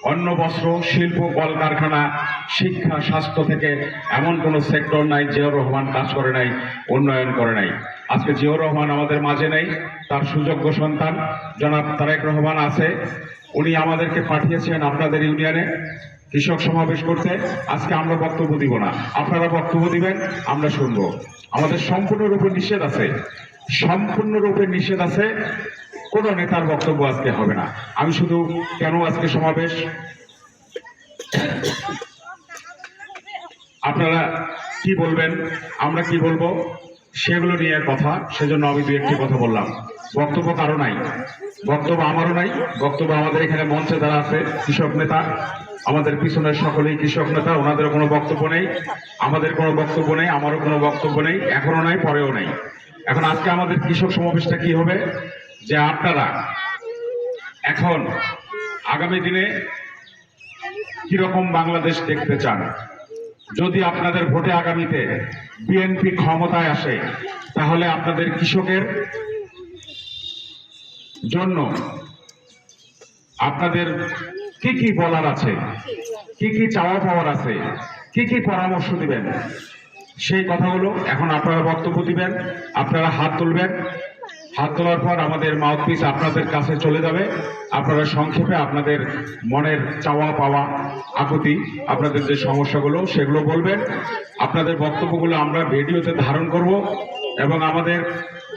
অন্য বস্ত্র, শিল্প, কলকারখানা, শিক্ষা, স্বাস্থ্য থেকে এমন কোনো সেক্টর নাই জিয়াউর রহমান কাজ করে নাই, উন্নয়ন করে নাই। আজকে জিয়াউর রহমান আমাদের মাঝে নেই, তার সুযোগ্য সন্তান জনাব তারেক রহমান আছে। উনি আমাদেরকে পাঠিয়েছেন আপনাদের ইউনিয়নে কৃষক সমাবেশ করতে। আজকে আমরা বক্তব্য দিব না, আপনারা বক্তব্য দিবেন, আমরা শুনবো। আমাদের সম্পূর্ণরূপে নিষেধ আছে, সম্পূর্ণরূপে নিষেধ আছে, কোন নেতার বক্তব্য আজকে হবে না। আমি শুধু কেন আজকে সমাবেশ, আপনারা কি বলবেন, আমরা কি বলবো, সেগুলো নিয়ে কথা, সেজন্য আমি দু একটি কথা বললাম। বক্তব্য কারো নাই, বক্তব্য আমারও নাই, বক্তব্য আমাদের এখানে মঞ্চে যারা আছে কৃষক নেতা, আমাদের পিছনের সকলেই কৃষক নেতা, ওনাদেরও কোনো বক্তব্য নেই, আমাদের কোনো বক্তব্য নেই, আমারও কোনো বক্তব্য নেই, এখনো নাই, পরেও নেই। এখন আজকে আমাদের কৃষক সমাবেশটা কি হবে, যে আপনারা এখন আগামী দিনে কিরকম বাংলাদেশ দেখতে চান। যদি আপনাদের ভোটে আগামীতে বিএনপি ক্ষমতায় আসে, তাহলে আপনাদের কৃষকের জন্য আপনাদের কি কি বলার আছে, কি কি চাওয়া পাওয়ার আছে, কি কি পরামর্শ দিবেন, সেই কথাগুলো এখন আপনারা বক্তব্য দিবেন। আপনারা হাত তুলবেন, হাত তোলার পর আমাদের মাউথপিস আপনাদের কাছে চলে যাবে। আপনারা সংক্ষেপে আপনাদের মনের চাওয়া পাওয়া, আকুতি, আপনাদের যে সমস্যাগুলো সেগুলো বলবেন। আপনাদের বক্তব্যগুলো আমরা ভিডিওতে ধারণ করব এবং আমাদের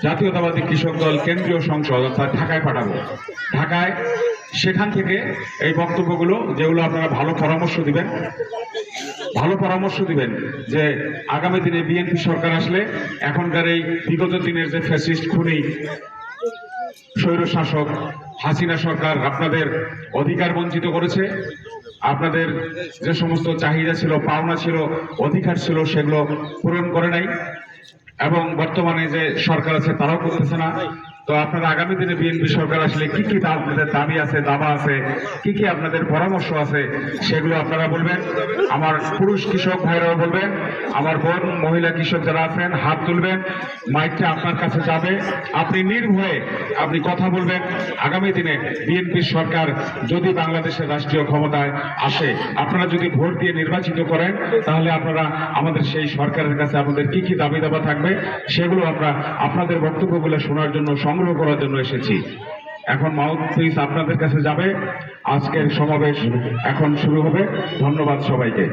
জাতীয়তাবাদী কৃষক দল কেন্দ্রীয় সংসদ অর্থাৎ ঢাকায় পাঠাবো। ঢাকায় সেখান থেকে এই বক্তব্যগুলো, যেগুলো আপনারা ভালো পরামর্শ দিবেন, ভালো পরামর্শ দিবেন যে আগামী দিনে বিএনপি সরকার আসলে এখনকার এই বিগত দিনের যে ফ্যাসিস্ট খুনি স্বৈরশাসক হাসিনা সরকার আপনাদের অধিকার বঞ্চিত করেছে, আপনাদের যে সমস্ত চাহিদা ছিল, পাওনা ছিল, অধিকার ছিল, সেগুলো পূরণ করে নাই, এবং বর্তমানে যে সরকার আছে তারাও করতেছে না। তো আপনারা আগামী দিনে বিএনপি সরকার আসলে কি কি আপনাদের দাবি আছে, দাবা আছে, কি কি আপনাদের পরামর্শ আছে, সেগুলো আপনারা বলবেন। আমার পুরুষ কৃষক ভাইরাও বলবেন, আমার বোন মহিলা কৃষক যারা আছেন হাত তুলবেন, মাইকটা আপনার কাছে যাবে, আপনি নির্ভয়ে আপনি কথা বলবেন। আগামী দিনে বিএনপি সরকার যদি বাংলাদেশের রাষ্ট্রীয় ক্ষমতায় আসে, আপনারা যদি ভোট দিয়ে নির্বাচিত করেন, তাহলে আপনারা আমাদের সেই সরকারের কাছে আপনাদের কি কি দাবি দাবা থাকবে, সেগুলো আমরা আপনাদের বক্তব্যগুলো শোনার জন্য, সংগ্রহ করার জন্য এসেছি। এখন মাউথপিস আপনাদের কাছে যাবে, আজকের সমাবেশ এখন শুরু হবে। ধন্যবাদ সবাইকে।